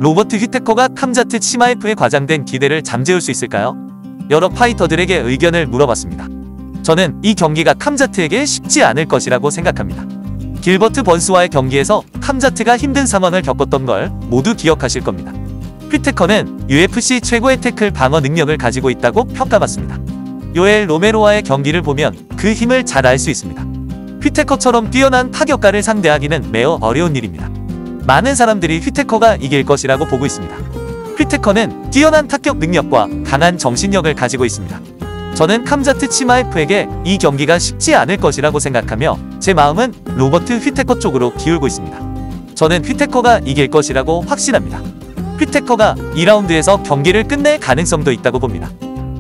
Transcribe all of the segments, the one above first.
로버트 휘테커가 캄자트 치마에프에 과장된 기대를 잠재울 수 있을까요? 여러 파이터들에게 의견을 물어봤습니다. 저는 이 경기가 캄자트에게 쉽지 않을 것이라고 생각합니다. 길버트 번스와의 경기에서 캄자트가 힘든 상황을 겪었던 걸 모두 기억하실 겁니다. 휘테커는 UFC 최고의 태클 방어 능력을 가지고 있다고 평가받습니다. 요엘 로메로와의 경기를 보면 그 힘을 잘 알 수 있습니다. 휘테커처럼 뛰어난 타격가를 상대하기는 매우 어려운 일입니다. 많은 사람들이 휘테커가 이길 것이라고 보고 있습니다. 휘테커는 뛰어난 타격 능력과 강한 정신력을 가지고 있습니다. 저는 캄자트 치마에프에게 이 경기가 쉽지 않을 것이라고 생각하며 제 마음은 로버트 휘테커 쪽으로 기울고 있습니다. 저는 휘테커가 이길 것이라고 확신합니다. 휘테커가 2라운드에서 경기를 끝낼 가능성도 있다고 봅니다.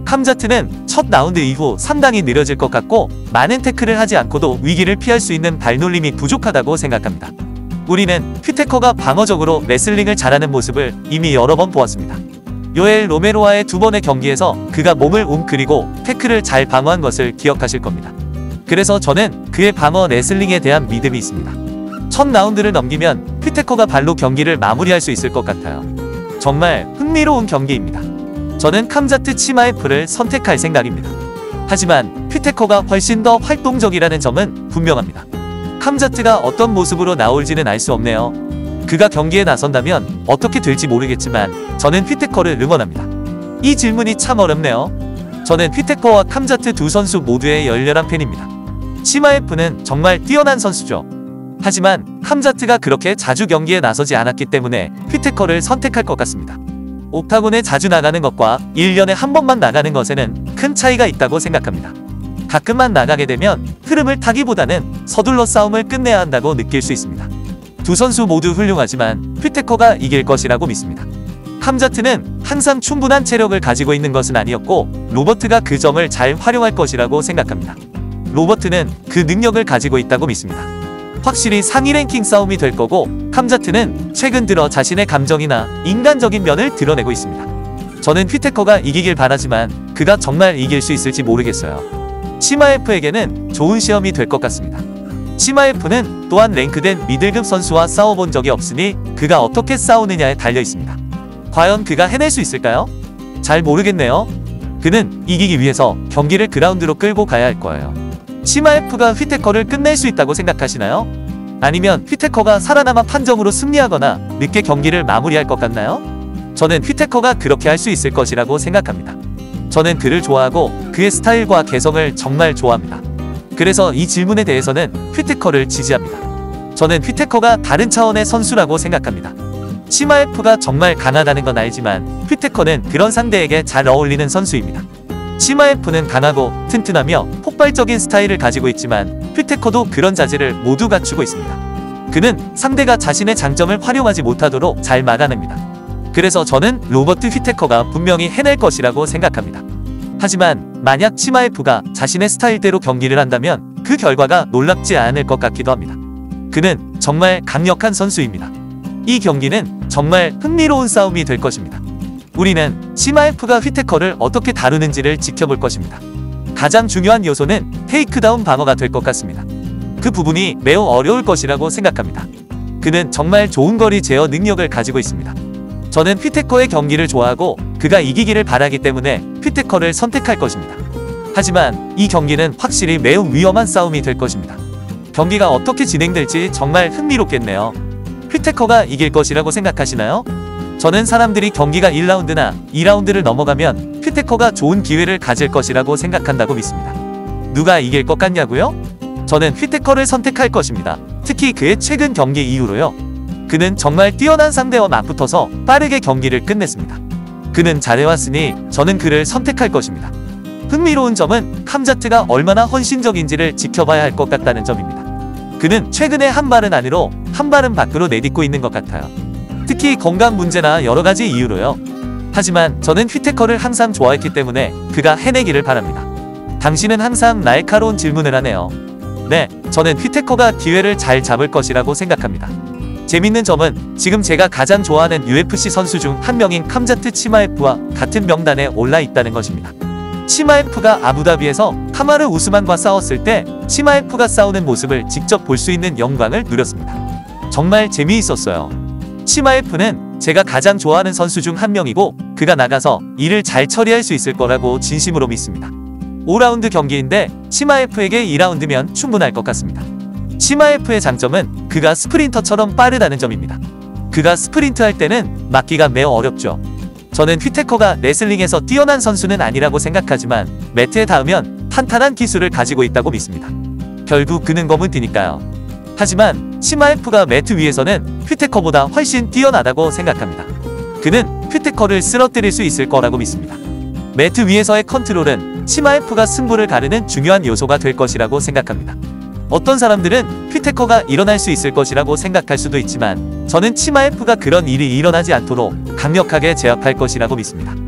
캄자트는 첫 라운드 이후 상당히 느려질 것 같고 많은 태클을 하지 않고도 위기를 피할 수 있는 발놀림이 부족하다고 생각합니다. 우리는 휘테커가 방어적으로 레슬링을 잘하는 모습을 이미 여러 번 보았습니다. 요엘 로메로와의 두 번의 경기에서 그가 몸을 웅크리고 태클을 잘 방어한 것을 기억하실 겁니다. 그래서 저는 그의 방어 레슬링에 대한 믿음이 있습니다. 첫 라운드를 넘기면 휘테커가 발로 경기를 마무리할 수 있을 것 같아요. 정말 흥미로운 경기입니다. 저는 캄자트 치마에프를 선택할 생각입니다. 하지만 휘테커가 훨씬 더 활동적이라는 점은 분명합니다. 캄자트가 어떤 모습으로 나올지는 알 수 없네요. 그가 경기에 나선다면 어떻게 될지 모르겠지만 저는 휘테커를 응원합니다. 이 질문이 참 어렵네요. 저는 휘테커와 캄자트 두 선수 모두의 열렬한 팬입니다. 치마에프는 정말 뛰어난 선수죠. 하지만 캄자트가 그렇게 자주 경기에 나서지 않았기 때문에 휘테커를 선택할 것 같습니다. 옥타곤에 자주 나가는 것과 1년에 한 번만 나가는 것에는 큰 차이가 있다고 생각합니다. 가끔만 나가게 되면 흐름을 타기보다는 서둘러 싸움을 끝내야 한다고 느낄 수 있습니다. 두 선수 모두 훌륭하지만 휘테커가 이길 것이라고 믿습니다. 캄자트는 항상 충분한 체력을 가지고 있는 것은 아니었고 로버트가 그 점을 잘 활용할 것이라고 생각합니다. 로버트는 그 능력을 가지고 있다고 믿습니다. 확실히 상위 랭킹 싸움이 될 거고 캄자트는 최근 들어 자신의 감정이나 인간적인 면을 드러내고 있습니다. 저는 휘테커가 이기길 바라지만 그가 정말 이길 수 있을지 모르겠어요. 치마에프에게는 좋은 시험이 될 것 같습니다. 치마에프는 또한 랭크된 미들급 선수와 싸워본 적이 없으니 그가 어떻게 싸우느냐에 달려 있습니다. 과연 그가 해낼 수 있을까요? 잘 모르겠네요. 그는 이기기 위해서 경기를 그라운드로 끌고 가야 할 거예요. 치마에프가 휘테커를 끝낼 수 있다고 생각하시나요? 아니면 휘테커가 살아남아 판정으로 승리하거나 늦게 경기를 마무리할 것 같나요? 저는 휘테커가 그렇게 할 수 있을 것이라고 생각합니다. 저는 그를 좋아하고 그의 스타일과 개성을 정말 좋아합니다. 그래서 이 질문에 대해서는 휘테커를 지지합니다. 저는 휘테커가 다른 차원의 선수라고 생각합니다. 치마에프가 정말 강하다는 건 알지만 휘테커는 그런 상대에게 잘 어울리는 선수입니다. 치마에프는 강하고 튼튼하며 폭발적인 스타일을 가지고 있지만 휘테커도 그런 자질을 모두 갖추고 있습니다. 그는 상대가 자신의 장점을 활용하지 못하도록 잘 막아냅니다. 그래서 저는 로버트 휘테커가 분명히 해낼 것이라고 생각합니다. 하지만 만약 치마에프가 자신의 스타일대로 경기를 한다면 그 결과가 놀랍지 않을 것 같기도 합니다. 그는 정말 강력한 선수입니다. 이 경기는 정말 흥미로운 싸움이 될 것입니다. 우리는 치마에프가 휘테커를 어떻게 다루는지를 지켜볼 것입니다. 가장 중요한 요소는 테이크다운 방어가 될 것 같습니다. 그 부분이 매우 어려울 것이라고 생각합니다. 그는 정말 좋은 거리 제어 능력을 가지고 있습니다. 저는 휘테커의 경기를 좋아하고 그가 이기기를 바라기 때문에 휘테커를 선택할 것입니다. 하지만 이 경기는 확실히 매우 위험한 싸움이 될 것입니다. 경기가 어떻게 진행될지 정말 흥미롭겠네요. 휘테커가 이길 것이라고 생각하시나요? 저는 사람들이 경기가 1라운드나 2라운드를 넘어가면 휘테커가 좋은 기회를 가질 것이라고 생각한다고 믿습니다. 누가 이길 것 같냐고요? 저는 휘테커를 선택할 것입니다. 특히 그의 최근 경기 이후로요. 그는 정말 뛰어난 상대와 맞붙어서 빠르게 경기를 끝냈습니다. 그는 잘해왔으니 저는 그를 선택할 것입니다. 흥미로운 점은 캄자트가 얼마나 헌신적인지를 지켜봐야 할 것 같다는 점입니다. 그는 최근에 한 발은 안으로 한 발은 밖으로 내딛고 있는 것 같아요. 특히 건강 문제나 여러가지 이유로요. 하지만 저는 휘테커를 항상 좋아했기 때문에 그가 해내기를 바랍니다. 당신은 항상 날카로운 질문을 하네요. 네, 저는 휘테커가 기회를 잘 잡을 것이라고 생각합니다. 재밌는 점은 지금 제가 가장 좋아하는 UFC 선수 중 한 명인 캄자트 치마에프와 같은 명단에 올라 있다는 것입니다. 치마에프가 아부다비에서 카마르 우스만과 싸웠을 때 치마에프가 싸우는 모습을 직접 볼 수 있는 영광을 누렸습니다. 정말 재미있었어요. 치마에프는 제가 가장 좋아하는 선수 중 한 명이고 그가 나가서 일을 잘 처리할 수 있을 거라고 진심으로 믿습니다. 5라운드 경기인데 치마에프에게 2라운드면 충분할 것 같습니다. 치마에프의 장점은 그가 스프린터처럼 빠르다는 점입니다. 그가 스프린트할 때는 막기가 매우 어렵죠. 저는 휘테커가 레슬링에서 뛰어난 선수는 아니라고 생각하지만 매트에 닿으면 탄탄한 기술을 가지고 있다고 믿습니다. 결국 그는 검은 띠니까요. 하지만 치마에프가 매트 위에서는 휘테커보다 훨씬 뛰어나다고 생각합니다. 그는 휘테커를 쓰러뜨릴 수 있을 거라고 믿습니다. 매트 위에서의 컨트롤은 치마에프가 승부를 가르는 중요한 요소가 될 것이라고 생각합니다. 어떤 사람들은 휘테커가 일어날 수 있을 것이라고 생각할 수도 있지만 저는 치마에프가 그런 일이 일어나지 않도록 강력하게 제압할 것이라고 믿습니다.